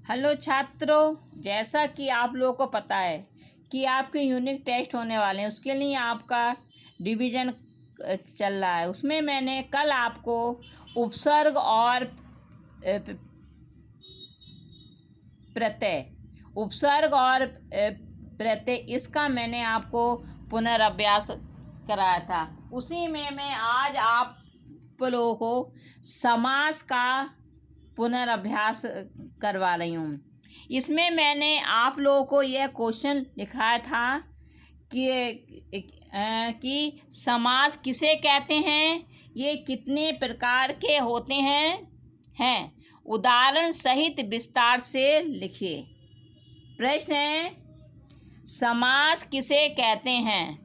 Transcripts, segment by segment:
Hello छात्रों, जैसा कि आप लोगों को पता है कि आपके यूनिट टेस्ट होने वाले हैं, उसके लिए आपका डिवीज़न चल रहा है। उसमें मैंने कल आपको उपसर्ग और प्रत्यय इसका मैंने आपको पुनर्अभ्यास कराया था। उसी में मैं आज आप लोगों को समास का पुनर्अभ्यास करवा रही हूँ। इसमें मैंने आप लोगों को यह क्वेश्चन लिखाया था कि समास किसे कहते हैं, ये कितने प्रकार के होते हैं उदाहरण सहित विस्तार से लिखिए। प्रश्न है, समास किसे कहते हैं,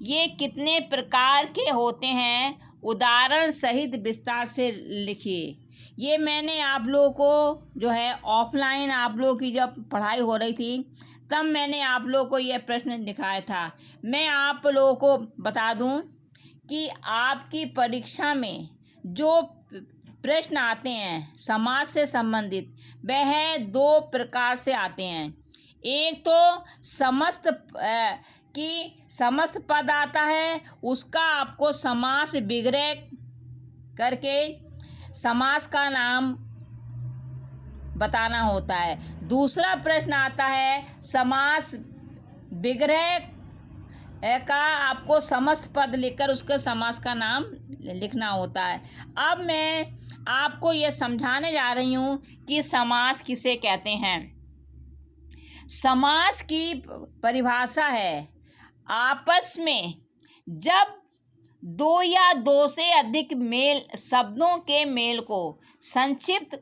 ये कितने प्रकार के होते हैं, उदाहरण सहित विस्तार से लिखिए। ये मैंने आप लोगों को जो है ऑफलाइन आप लोगों की जब पढ़ाई हो रही थी तब मैंने आप लोगों को यह प्रश्न लिखाया था। मैं आप लोगों को बता दूं कि आपकी परीक्षा में जो प्रश्न आते हैं समास से संबंधित वह दो प्रकार से आते हैं। एक तो समस्त पद आता है, उसका आपको समास विग्रह करके समास का नाम बताना होता है। दूसरा प्रश्न आता है समास विग्रह का आपको समस्त पद लिखकर उसके समास का नाम लिखना होता है। अब मैं आपको यह समझाने जा रही हूँ कि समास किसे कहते हैं। समास की परिभाषा है आपस में जब दो या दो से अधिक शब्दों के मेल को संक्षिप्त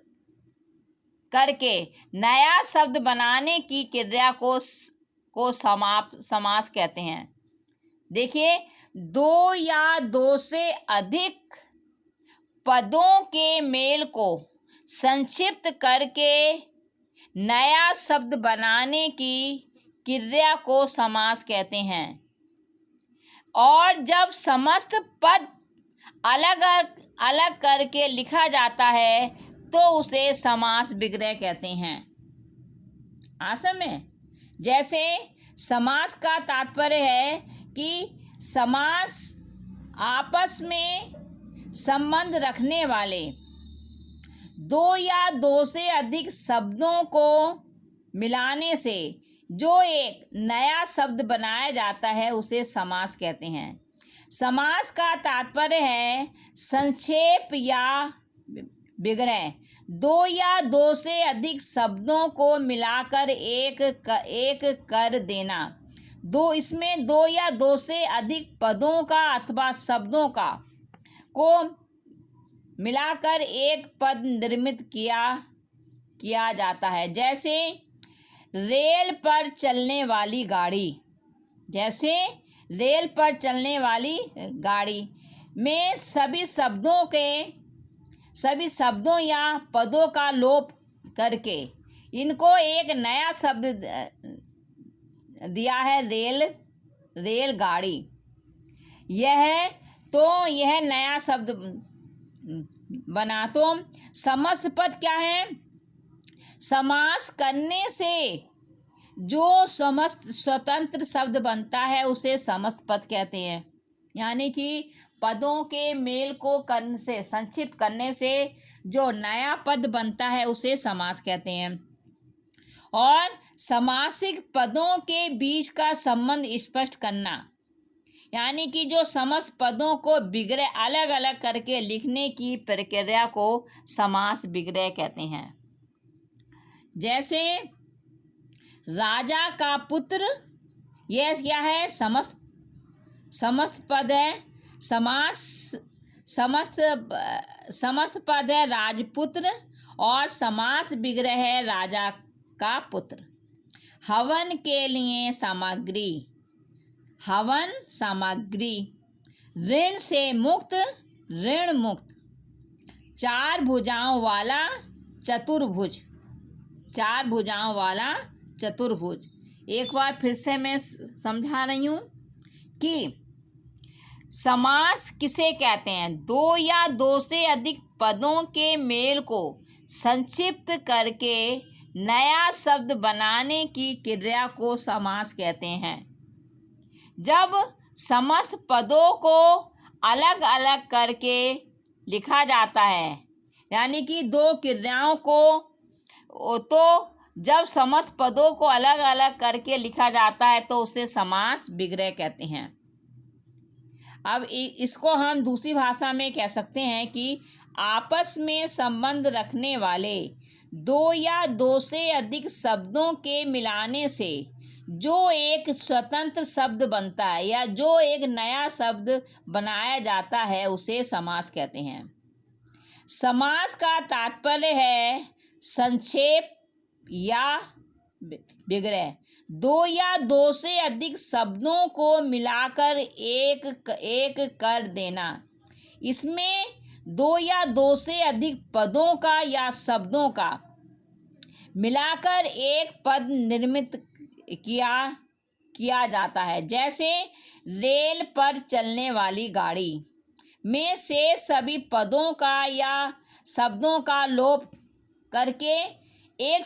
करके नया शब्द बनाने की क्रिया को समास कहते हैं। देखिए, दो या दो से अधिक पदों के मेल को संक्षिप्त करके नया शब्द बनाने की क्रिया को समास कहते हैं। और जब समस्त पद अलग अलग करके लिखा जाता है तो उसे समास विग्रह कहते हैं। आसम में जैसे समास का तात्पर्य है कि समास आपस में संबंध रखने वाले दो या दो से अधिक शब्दों को मिलाने से जो एक नया शब्द बनाया जाता है उसे समास कहते हैं। समास का तात्पर्य है संक्षेप या विग्रह दो या दो से अधिक शब्दों को मिलाकर एक कर देना। इसमें दो या दो से अधिक पदों का अथवा शब्दों का को मिलाकर एक पद निर्मित किया जाता है। जैसे रेल पर चलने वाली गाड़ी में सभी शब्दों या पदों का लोप करके इनको एक नया शब्द दिया है, रेलगाड़ी। यह नया शब्द बना। तो समस्त पद क्या है, समास करने से जो समस्त स्वतंत्र शब्द बनता है उसे समस्त पद कहते हैं। यानी कि पदों के मेल को करने से संक्षिप्त करने से जो नया पद बनता है उसे समास कहते हैं। और समासिक पदों के बीच का संबंध स्पष्ट करना, यानी कि जो समस्त पदों को विग्रह अलग अलग करके लिखने की प्रक्रिया को समास विग्रह कहते हैं। जैसे राजा का पुत्र, यह क्या है, समस्त पद है। समस्त पद है राजपुत्र और समास विग्रह है राजा का पुत्र। हवन के लिए सामग्री, ऋण से मुक्त, ऋण मुक्त। चार भुजाओं वाला चतुर्भुज। एक बार फिर से मैं समझा रही हूँ कि समास किसे कहते हैं, दो या दो से अधिक पदों के मेल को संक्षिप्त करके नया शब्द बनाने की क्रिया को समास कहते हैं। जब समस्त पदों को अलग अलग करके लिखा जाता है, यानी कि दो क्रियाओं को, तो जब समस्त पदों को अलग अलग करके लिखा जाता है तो उसे समास विग्रह कहते हैं। अब इसको हम दूसरी भाषा में कह सकते हैं कि आपस में संबंध रखने वाले दो या दो से अधिक शब्दों के मिलाने से जो एक स्वतंत्र शब्द बनता है या जो एक नया शब्द बनाया जाता है उसे समास कहते हैं। समास का तात्पर्य है संक्षेप या विग्रह। दो या दो से अधिक शब्दों को मिलाकर एक कर देना। इसमें दो या दो से अधिक पदों का या शब्दों का मिलाकर एक पद निर्मित किया जाता है। जैसे रेल पर चलने वाली गाड़ी में से सभी पदों का या शब्दों का लोप करके एक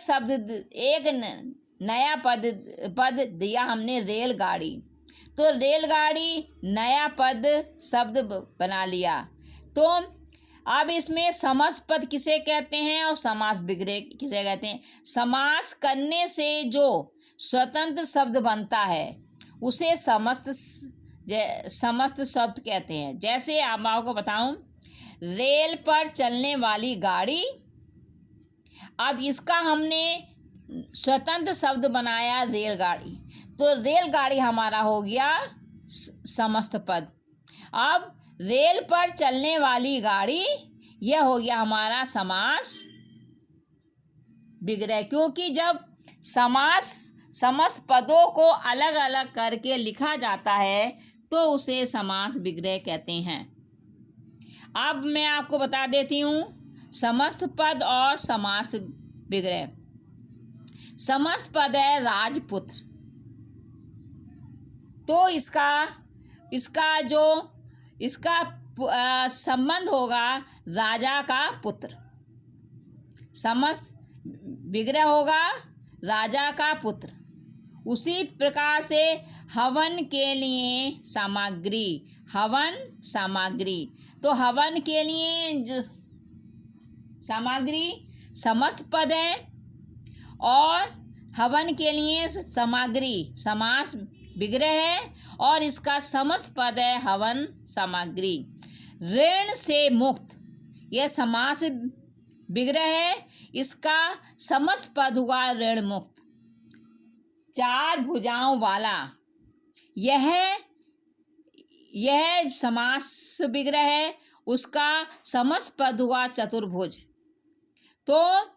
नया पद दिया हमने रेलगाड़ी। तो रेलगाड़ी नया पद शब्द बना लिया। तो अब इसमें समस्त पद किसे कहते हैं और समास विग्रह किसे कहते हैं? समास करने से जो स्वतंत्र शब्द बनता है उसे समस्त शब्द कहते हैं। जैसे अब आपको बताऊं, रेल पर चलने वाली गाड़ी, अब इसका हमने स्वतंत्र शब्द बनाया रेलगाड़ी, तो रेलगाड़ी हमारा हो गया समस्त पद। अब रेल पर चलने वाली गाड़ी, यह हो गया हमारा समास विग्रह, क्योंकि जब समस्त पदों को अलग अलग करके लिखा जाता है तो उसे समास विग्रह कहते हैं। अब मैं आपको बता देती हूँ समस्त पद और समास विग्रह। समस्त पद है राजपुत्र, तो इसका संबंध होगा राजा का पुत्र। समस्त विग्रह होगा राजा का पुत्र। उसी प्रकार से हवन के लिए सामग्री, तो हवन के लिए जो सामग्री समस्त पद है और हवन के लिए सामग्री समास विग्रह है और इसका समस्त पद है हवन सामग्री। ऋण से मुक्त, यह समास विग्रह है, इसका समस्त पद हुआ ऋण मुक्त। चार भुजाओं वाला, यह समास विग्रह है, उसका समस्त पद हुआ चतुर्भुज। तो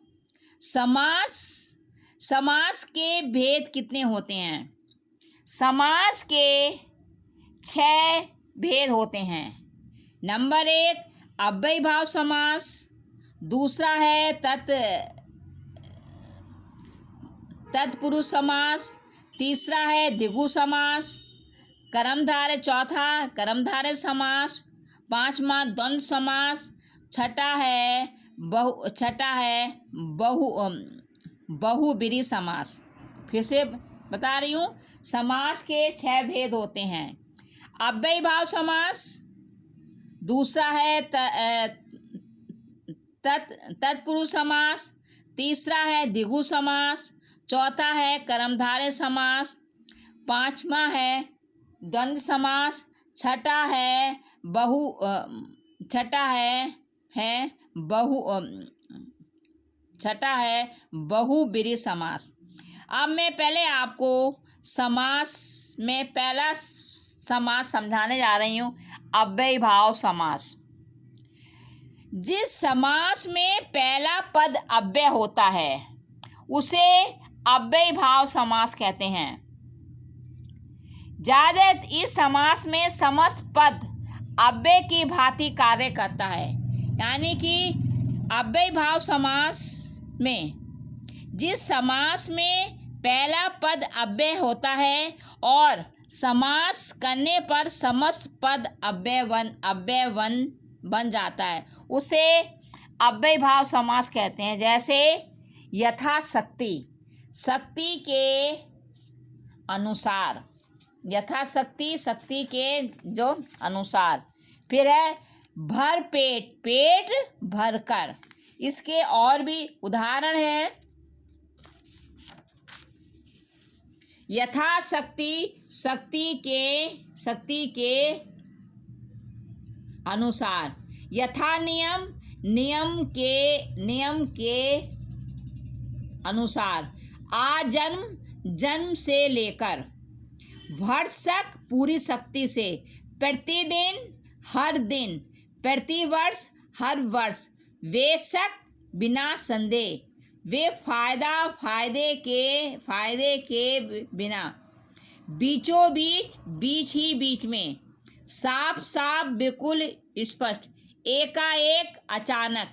समास के भेद कितने होते हैं? समास के 6 भेद होते हैं। नंबर 1 अव्ययीभाव समास, दूसरा है तत्पुरुष समास, तीसरा है द्विगु समास, चौथा कर्मधारय समास, पांचवा द्वंद्व समास, छठा है बहुब्रीहि समास। फिर से बता रही हूँ, समास के 6 भेद होते हैं। अव्ययीभाव समास, दूसरा है तत्पुरुष समास, तीसरा है द्विगु समास, चौथा है कर्मधारय समास, पांचवा है द्वंद्व समास, छठा है बहुब्रीहि समास। अब मैं पहले आपको समास में पहला समास समझाने जा रही हूँ, अव्ययीभाव समास। जिस समास में पहला पद अव्यय होता है उसे अव्ययीभाव समास कहते हैं। ज्यादा इस समास में समस्त पद अव्यय की भांति कार्य करता है, यानी कि अव्ययीभाव समास में जिस समास में पहला पद अव्यय होता है और समास करने पर समस्त पद अव्यय बन जाता है, उसे अव्ययीभाव समास कहते हैं। जैसे यथाशक्ति, शक्ति के अनुसार, यथाशक्ति शक्ति के जो अनुसार। फिर है भर पेट, पेट भर कर। इसके और भी उदाहरण हैं। यथाशक्ति शक्ति के अनुसार। यथा नियम, नियम के अनुसार। आजन्म, जन्म से लेकर। भरसक, पूरी शक्ति से। प्रतिदिन, हर दिन। प्रतिवर्ष, हर वर्ष। बेशक, बिना संदेह। वे फायदे के बिना। बीचों बीच, बीच ही बीच में। साफ साफ, बिल्कुल स्पष्ट। एकाएक, अचानक।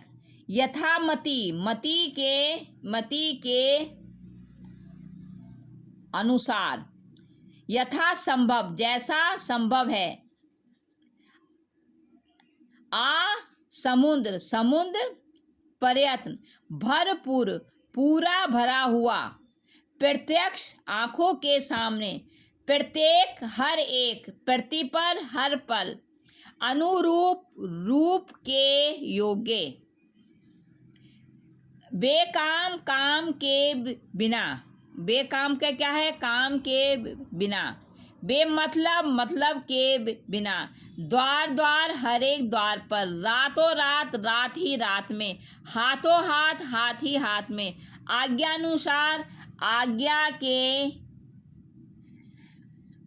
यथामति, मति के अनुसार। यथा संभव, जैसा संभव है। समुद्र, प्रयत्न। भरपूर, पूरा भरा हुआ। प्रत्यक्ष, आंखों के सामने। प्रत्येक, हर एक। प्रतिपल, हर पल। अनुरूप, रूप के योग्य। बेकाम, काम के बिना। बेकाम का क्या है? काम के बिना। बेमतलब, मतलब के बिना। द्वार, हर एक द्वार पर। रातों रात, रात ही रात में। हाथों हाथ, हाथ ही हाथ में। आज्ञानुसार, आज्ञा के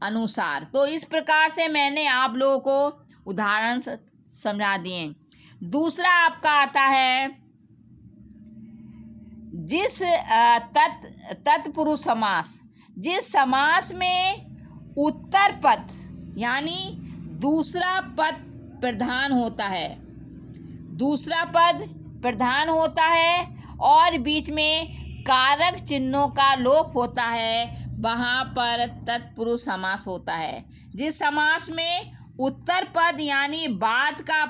अनुसार। तो इस प्रकार से मैंने आप लोगों को उदाहरण समझा दिए। दूसरा आपका आता है जिस तत्पुरुष समास। जिस समास में उत्तर पद यानी दूसरा पद प्रधान होता है। दूसरा पद प्रधान होता है और बीच में कारक चिन्हों का लोप होता है, वहाँ पर तत्पुरुष समास होता है। जिस समास में उत्तर पद यानी बाद का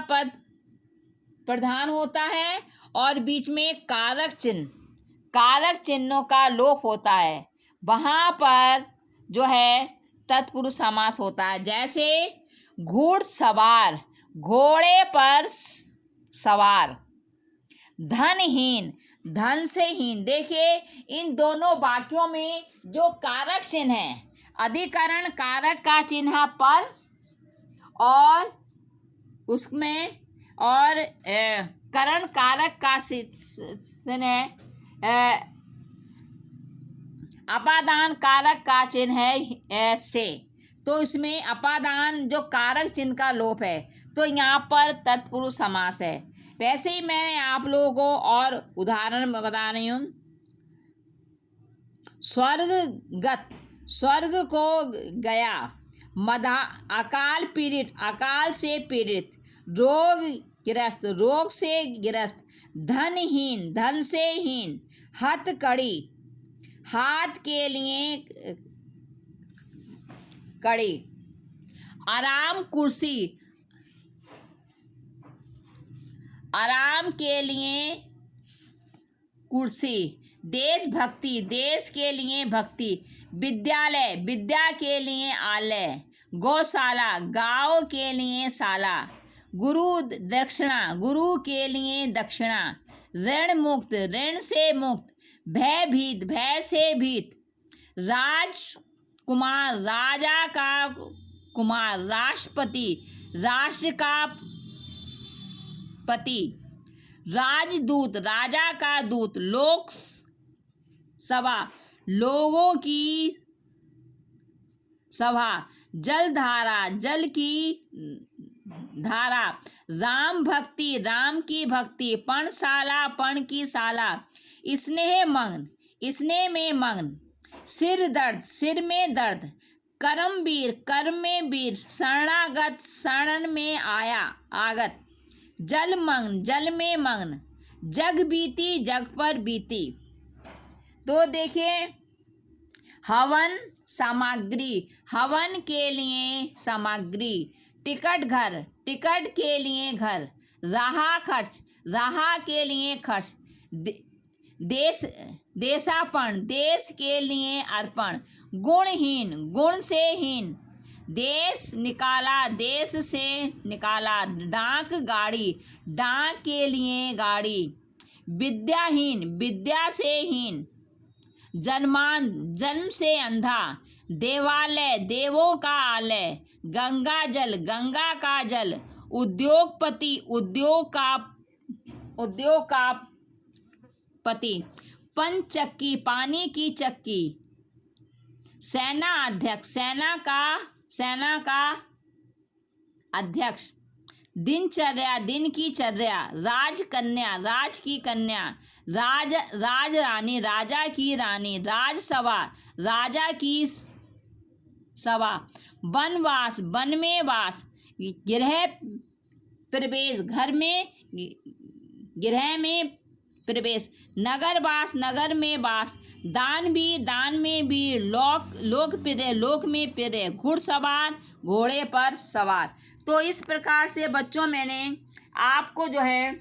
पद प्रधान होता है और बीच में कारक चिन्हों का लोप होता है, वहाँ पर जो है तत्पुरुष समास होता है। जैसे घुड़सवार, घोड़े पर सवार। धनहीन, धन से हीन। देखिए इन दोनों वाक्यों में जो कारक चिन्ह है, अधिकरण कारक का चिन्ह पर और उसमें और करण कारक का चिन्ह है, अपादान कारक का चिन्ह है से। तो इसमें अपादान जो कारक चिन्ह का लोप है, तो यहाँ पर तत्पुरुष समास है। वैसे ही मैं आप लोगों को और उदाहरण बता रही हूँ। स्वर्गगत, स्वर्ग को गया। अकाल पीड़ित, अकाल से पीड़ित। रोगग्रस्त, रोग से ग्रस्त। धनहीन, धन से हीन। हथकड़ी, हाथ के लिए कड़ी। आराम कुर्सी, आराम के लिए कुर्सी। देशभक्ति, देश के लिए भक्ति। विद्यालय, विद्या के लिए आलय। गौशाला, गांव के लिए शाला। गुरु दक्षिणा, गुरु के लिए दक्षिणा। ऋण मुक्त, ऋण से मुक्त। भयभीत, भय से भीत। राजकुमार, राजा का कुमार। राष्ट्रपति, राष्ट्र का पति। राजदूत, राजा का दूत। लोक सभा, लोगों की सभा। जलधारा, जल की धारा। राम भक्ति, राम की भक्ति। पर्णशाला, पर्ण की शाला। स्नेह मग्न, स्नेह में मग्न। सिर दर्द, सिर में दर्द। कर्मवीर, कर्म में वीर। शरणागत, शरण में आया आगत। जलमग्न, जल में मग्न। जग बीती, जग पर बीती। तो देखिए हवन सामग्री, हवन के लिए सामग्री। टिकट घर, टिकट के लिए घर। रहा खर्च, रहा के लिए खर्च, देश देशापन, देश के लिए अर्पण, गुणहीन, गुण से हीन, देश निकाला, देश से निकाला, डाक गाड़ी, डाक के लिए गाड़ी, विद्याहीन, विद्या से हीन, जन्मान, जन्म से अंधा, देवालय, देवों का आलय, गंगा जल, गंगा का जल, उद्योगपति, उद्योग का पति, पंचचक्की, पानी की चक्की, सेना अध्यक्ष, सेना का अध्यक्ष, दिनचर्या, दिन की चर्या, राजकन्या, राज की कन्या, राजरानी, राजा की रानी, राजसभा, राजा की सभा, वनवास, वन में वास, गृह प्रवेश, घर में, गृह में प्रवेश, नगरवास, नगर में वास, दान में भी, लोकप्रिय, लोक में प्रिय, घुड़सवार, घोड़े पर सवार। तो इस प्रकार से बच्चों मैंने आपको जो है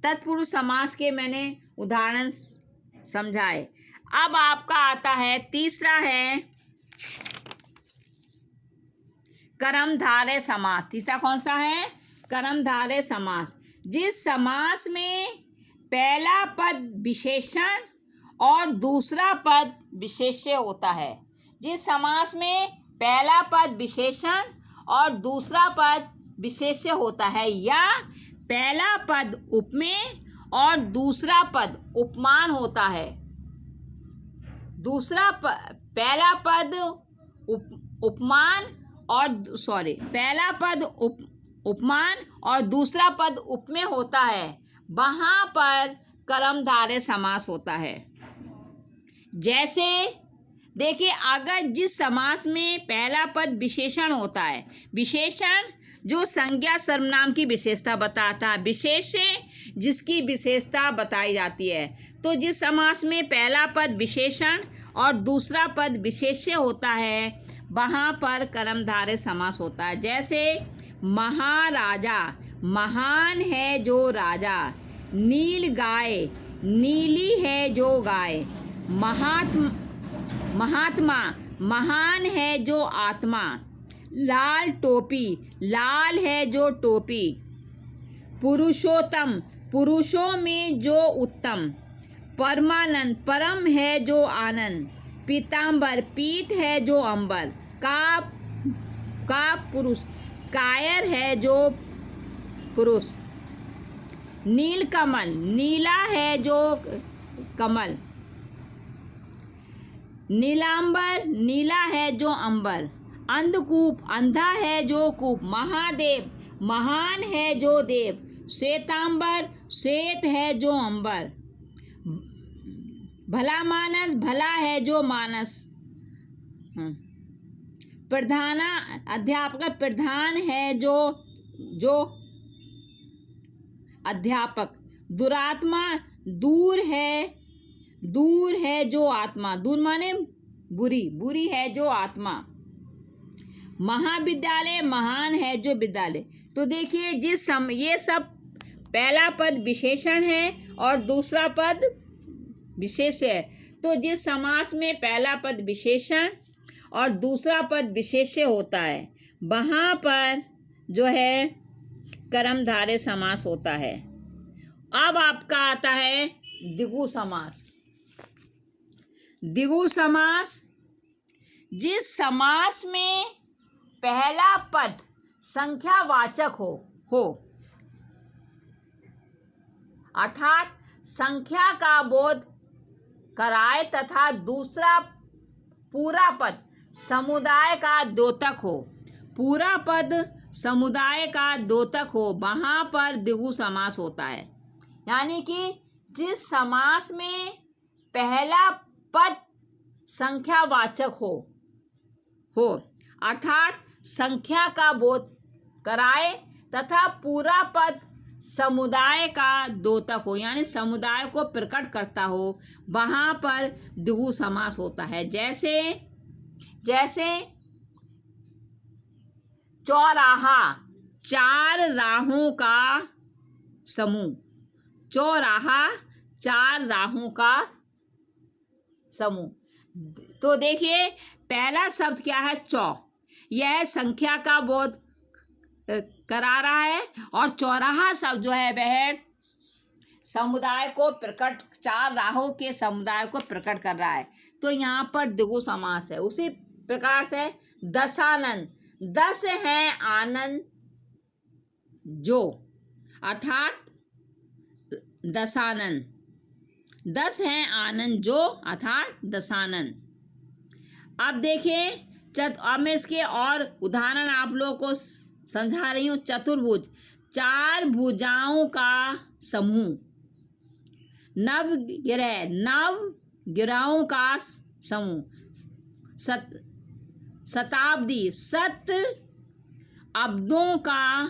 तत्पुरुष समास के मैंने उदाहरण समझाए। अब आपका आता है तीसरा है कर्मधारय समास। तीसरा कौन सा है? कर्मधारय समास। जिस समास में पहला पद विशेषण और दूसरा पद विशेष्य होता है। जिस समास में पहला पद विशेषण और दूसरा पद विशेष्य होता है, या पहला पद उपमेय और दूसरा पद उपमान होता है। पहला पद उपमान और पहला पद उपमान और दूसरा पद उपमेय होता है, वहाँ पर कर्मधारय समास होता है। जैसे देखिए, अगर जिस समास में पहला पद विशेषण होता है, विशेषण जो संज्ञा सर्वनाम की विशेषता बताता है, विशेष्य जिसकी विशेषता बताई जाती है। तो जिस समास में पहला पद विशेषण और दूसरा पद विशेष्य होता है, वहाँ पर कर्मधारय समास होता है। जैसे महाराजा, महान है जो राजा, नील गाय, नीली है जो गाय, महात्मा, महान है जो आत्मा, लाल टोपी, लाल है जो टोपी, पुरुषोत्तम, पुरुषों में जो उत्तम, परमानंद, परम है जो आनंद, पीताम्बर, पीत है जो अंबर, का पुरुष, कायर है जो पुरुष, नीलकमल, नीला है जो कमल, नीलांबर, नीला है जो अंबर, अंधकूप, अंधा है जो कूप, महादेव, महान है जो देव, श्वेतांबर, श्वेत है जो अंबर, भला मानस, भला है जो मानस, प्रधाना अध्यापक, प्रधान है जो अध्यापक, दुरात्मा, दूर है जो आत्मा, दूर माने बुरी, बुरी है जो आत्मा, महाविद्यालय, महान है जो विद्यालय। तो देखिए, ये सब पहला पद विशेषण है और दूसरा पद विशेष है। तो जिस समास में पहला पद विशेषण और दूसरा पद विशेष्य होता है, वहाँ पर जो है कर्मधारय समास होता है। अब आपका आता है द्विगु समास। द्विगु समास, जिस समास में पहला पद संख्यावाचक हो अर्थात संख्या का बोध कराए तथा दूसरा पूरा पद समुदाय का द्योतक हो, पूरा पद समुदाय का द्योतक हो, वहाँ पर द्विगु समास होता है। यानी कि जिस समास में पहला पद संख्यावाचक हो अर्थात संख्या का बोध कराए तथा पूरा पद समुदाय का द्योतक हो, यानी समुदाय को प्रकट करता हो, वहाँ पर द्विगु समास होता है। जैसे चौराहा, 4 राहों का समूह। चौराहा 4 राहों का समूह। तो देखिए पहला शब्द क्या है? चौ। यह संख्या का बोध करा रहा है और चौराहा शब्द जो है वह समुदाय को प्रकट, 4 राहों के समुदाय को प्रकट कर रहा है। तो यहाँ पर द्विगु समास है। उसी प्रकार से दशानन, 10 है आनंद जो, अर्थात दशानन, 10 है आनंद जो अर्थात दशानन। अब देखिए अब मैं इसके और उदाहरण आप लोगों को समझा रही हूँ। चतुर्भुज, 4 भुजाओं का समूह। नवग्रह, 9 ग्रहों का समूह। शताब्दी, 7 अब्दों का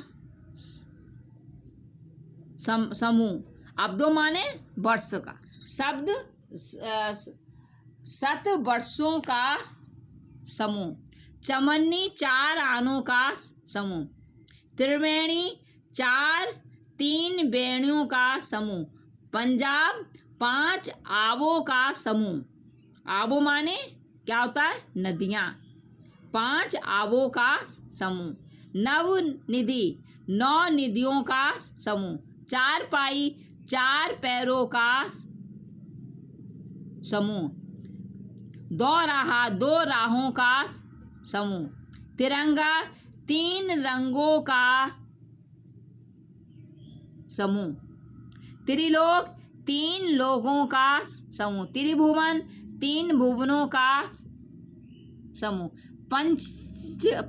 समूह। अब्दों माने वर्ष का शब्द, 7 वर्षों का समूह। चमन्नी, 4 आनों का समूह। त्रिवेणी, 4 3 वेणियों का समूह। पंजाब, 5 आवों का समूह। आवो माने क्या होता है? नदियाँ। 5 आवों का समूह। नवनिधि, 9 निधियों का समूह। 4 पाई, 4 पैरों का समूह। 2 राह, 2 राहों का समूह। तिरंगा, 3 रंगों का समूह। त्रिलोक, 3 लोगों का समूह। त्रिभुवन, 3 भुवनों का समूह।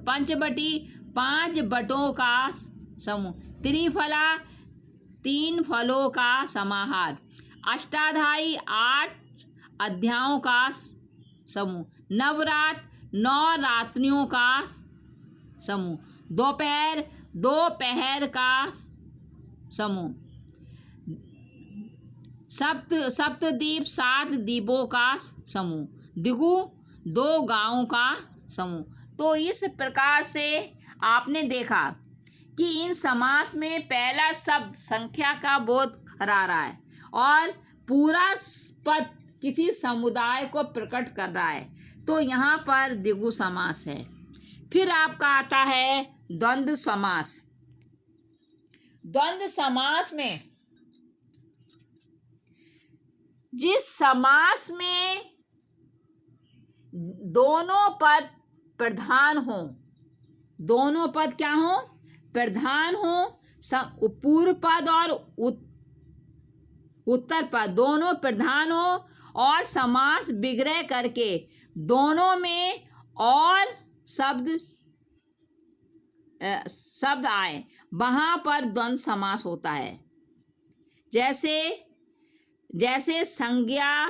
पंचवटी, 5 बटों का समूह। त्रिफला, 3 फलों का समाहार। अष्टाध्यायी, 8 अध्यायों का समूह। नवरात, 9 रात्रियों का समूह। दोपहर, 2 पहर का समूह। सप्तद्वीप, 7 द्वीपों का समूह। दिगु, 2 गांवों का समूह। तो इस प्रकार से आपने देखा कि इन समास में पहला शब्द संख्या का बोध करा रहा है और पूरा पद किसी समुदाय को प्रकट कर रहा है। तो यहाँ पर द्विगु समास है। फिर आपका आता है द्वंद्व समास। द्वंद्व समास में जिस समास में दोनों पद प्रधान हो, दोनों पद क्या हो? प्रधान हो। पूर्व पद और उत्तर पद दोनों प्रधान हो और समास विग्रह करके दोनों में और शब्द आए, वहां पर द्वंद्व समास होता है। जैसे संज्ञा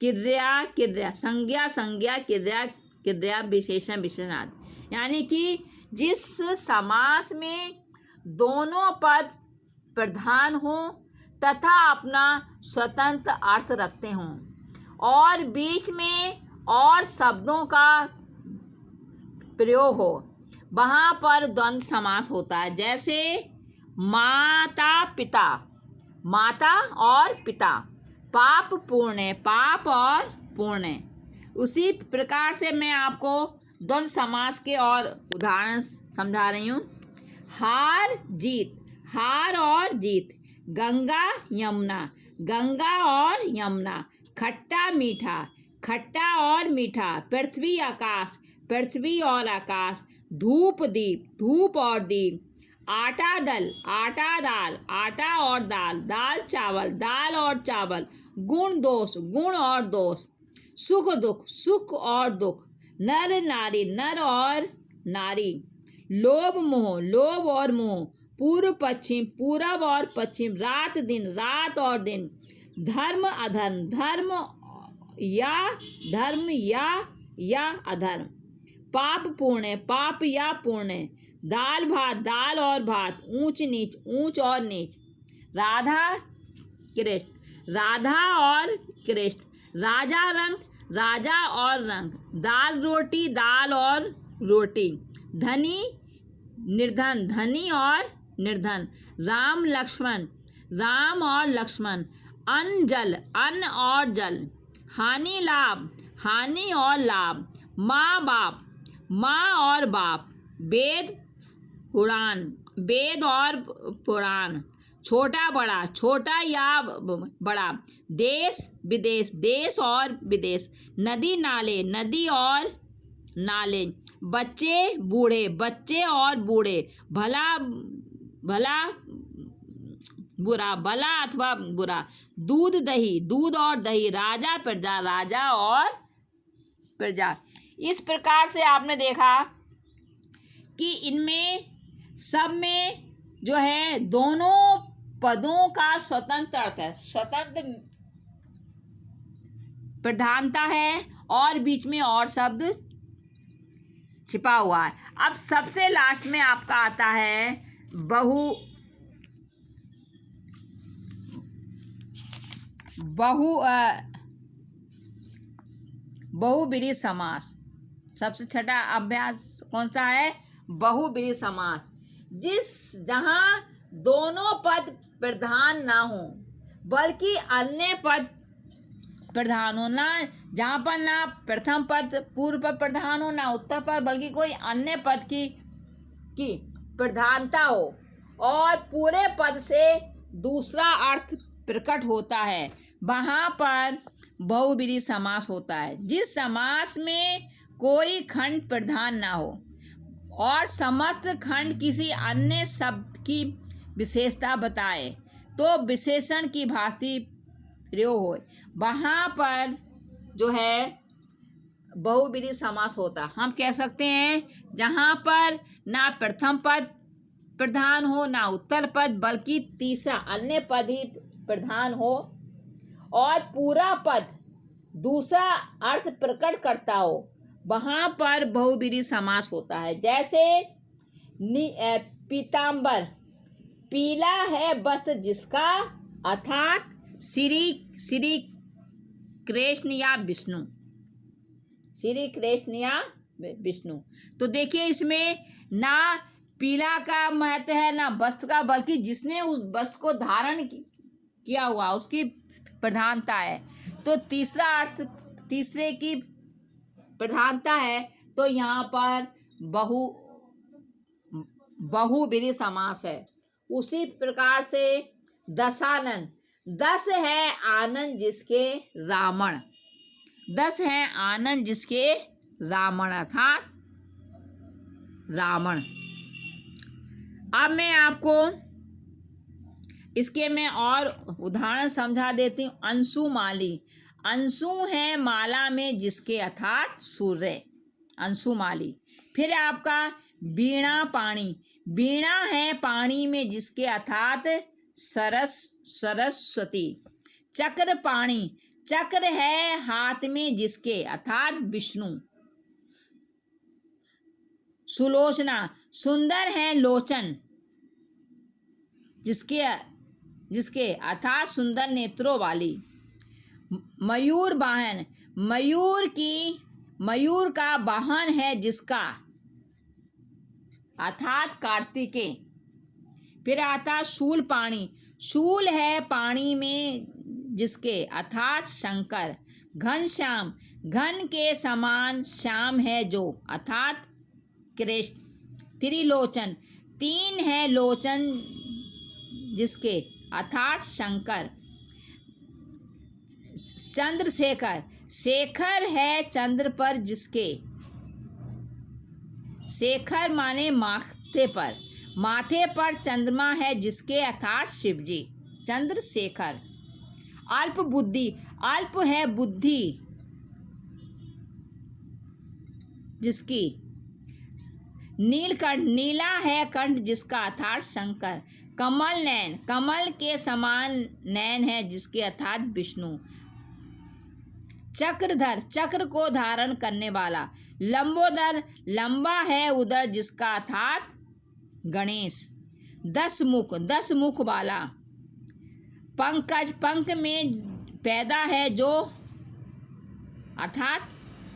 क्रिया, संज्ञा क्रिया विशेषण विशेषणार्थ। यानी कि जिस समास में दोनों पद प्रधान हो तथा अपना स्वतंत्र अर्थ रखते हों और बीच में और शब्दों का प्रयोग हो, वहाँ पर द्वंद्व समास होता है। जैसे माता पिता, माता और पिता। पाप पुण्य, पाप और पुण्य। उसी प्रकार से मैं आपको द्वंद्व समास के और उदाहरण समझा रही हूँ। हार जीत, हार और जीत। गंगा यमुना, गंगा और यमुना। खट्टा मीठा, खट्टा और मीठा। पृथ्वी आकाश, पृथ्वी और आकाश। धूप दीप, धूप और दीप। आटा दल, आटा दाल, आटा और दाल। दाल चावल, दाल और चावल। गुण दोष, गुण और दोष। सुख दुख, सुख और दुख। नर नारी, नर और नारी। लोभ मोह, लोभ और मोह। पूर्व पश्चिम, पूरब और पश्चिम। रात दिन, रात और दिन। धर्म अधर्म, धर्म या अधर्म। पाप पुण्य, पाप या पुण्य। दाल भात, दाल और भात। ऊंच नीच, ऊंच और नीच। राधा कृष्ण, राधा और कृष्ण। राजा रंग, राजा और रंग। दाल रोटी, दाल और रोटी। धनी निर्धन, धनी और निर्धन। राम लक्ष्मण, राम और लक्ष्मण। अन्न जल, अन्न और जल। हानि लाभ, हानि और लाभ। माँ बाप, माँ और बाप। वेद पुराण, वेद और पुराण। छोटा बड़ा, छोटा या बड़ा। देश विदेश, देश और विदेश। नदी नाले, नदी और नाले। बच्चे बूढ़े, बच्चे और बूढ़े। भला भला बुरा, भला अथवा बुरा। दूध दही, दूध और दही। राजा प्रजा, राजा और प्रजा। इस प्रकार से आपने देखा कि इनमें सब में जो है दोनों पदों का स्वतंत्र अर्थ है, स्वतंत्र प्रधानता है और बीच में और शब्द छिपा हुआ है। अब सबसे लास्ट में आपका आता है बहुब्रीहि समास। सबसे छठा अभ्यास कौन सा है? बहुब्रीहि समास। जहां दोनों पद प्रधान ना हो बल्कि अन्य पद प्रधान हो, ना जहाँ पर ना प्रथम पद पूर्व पद प्रधान हो, ना उत्तर पद, बल्कि कोई अन्य पद की प्रधानता हो और पूरे पद से दूसरा अर्थ प्रकट होता है, वहाँ पर बहुब्रीहि समास होता है। जिस समास में कोई खंड प्रधान ना हो और समस्त खंड किसी अन्य शब्द की विशेषता बताए तो विशेषण की भांति प्रयोग हो, वहाँ पर जो है बहुब्रीहि समास होता। हम कह सकते हैं जहाँ पर ना प्रथम पद प्रधान हो, ना उत्तर पद, बल्कि तीसरा अन्य पद ही प्रधान हो और पूरा पद दूसरा अर्थ प्रकट करता हो, वहाँ पर बहुब्रीहि समास होता है। जैसे पीताम्बर, पीला है वस्त्र जिसका, अर्थात श्री कृष्ण या विष्णु, श्री कृष्ण या विष्णु। तो देखिए इसमें ना पीला का महत्व है ना वस्त्र का, बल्कि जिसने उस वस्त्र को धारण किया हुआ उसकी प्रधानता है। तो तीसरा अर्थ, तीसरे की प्रधानता है, तो यहाँ पर बहुब्रीहि समास है। उसी प्रकार से दशानन, 10 है आनंद जिसके रावण, 10 है आनंद जिसके रावण, अर्थात रावण। अब मैं आपको इसके में और उदाहरण समझा देती हूँ। अंशुमाली, अंशु है माला में जिसके, अर्थात सूर्य, अंशुमाली। फिर आपका वीणा पाणी, वीणा है पानी में जिसके, अर्थात सरस्वती। चक्र पाणी, चक्र है हाथ में जिसके, अर्थात विष्णु। सुलोचना, सुंदर है लोचन जिसके अर्थात सुंदर नेत्रों वाली। मयूर वाहन, मयूर का वाहन है जिसका, अर्थात कार्तिकेय। फिर आता शूल पाणी, शूल है पानी में जिसके, अर्थात शंकर। घनश्याम, घन के समान श्याम है जो, अर्थात कृष्ण। त्रिलोचन, 3 है लोचन जिसके, अर्थात शंकर। चंद्रशेखर, शेखर है चंद्र पर जिसके, शेखर माने माथे पर, माथे पर चंद्रमा है जिसके, अर्थात शिवजी। चंद्रशेखर। अल्प बुद्धि, अल्प है बुद्धि जिसकी। नीलकंठ, नीला है कंठ जिसका, अर्थात शंकर। कमल नयन, कमल के समान नयन है जिसके, अर्थात विष्णु। चक्रधर, चक्र को धारण करने वाला। लंबोदर, लंबा है उदर जिसका, अर्थात गणेश। 10 मुख, 10 मुख वाला। पंकज, पंख में पैदा है जो, अर्थात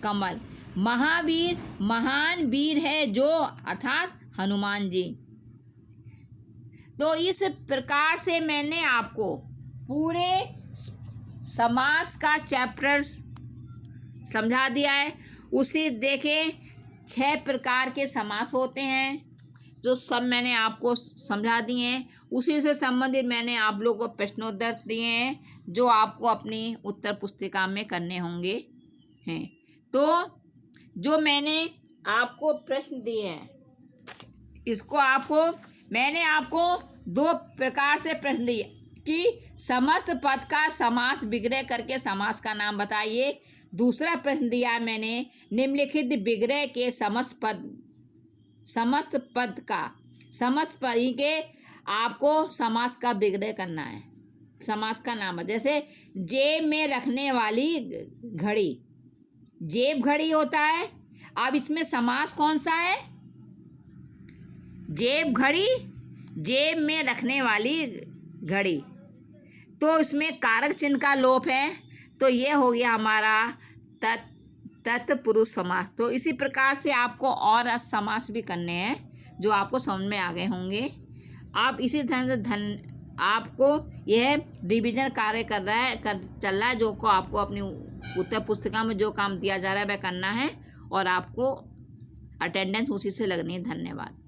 कमल। महावीर, महान वीर है जो, अर्थात हनुमान जी। तो इस प्रकार से मैंने आपको पूरे समास का चैप्टर समझा दिया है। उसी देखें 6 प्रकार के समास होते हैं जो सब मैंने आपको समझा दिए हैं। उसी से संबंधित मैंने आप लोगों को प्रश्नोत्तर दिए हैं जो आपको अपनी उत्तर पुस्तिका में करने होंगे हैं। तो जो मैंने आपको प्रश्न दिए हैं इसको मैंने आपको 2 प्रकार से प्रश्न दिए कि समस्त पद का समास विग्रह करके समास का नाम बताइए। दूसरा प्रश्न दिया है मैंने निम्नलिखित विग्रह के समस्त पद के आपको समास का विग्रह करना है। समास का नाम है, जैसे जेब में रखने वाली घड़ी, जेब घड़ी होता है। अब इसमें समास कौन सा है? जेब घड़ी, जेब में रखने वाली घड़ी। तो इसमें कारक चिन्ह का लोप है, तो ये हो गया हमारा तत्पुरुष समास। तो इसी प्रकार से आपको और समास भी करने हैं जो आपको समझ में आ गए होंगे। आप इसी तरह से आपको यह रिवीजन कार्य चल रहा है जो को आपको अपनी उत्तर पुस्तिका में जो काम दिया जा रहा है वह करना है और आपको अटेंडेंस उसी से लगनी है। धन्यवाद।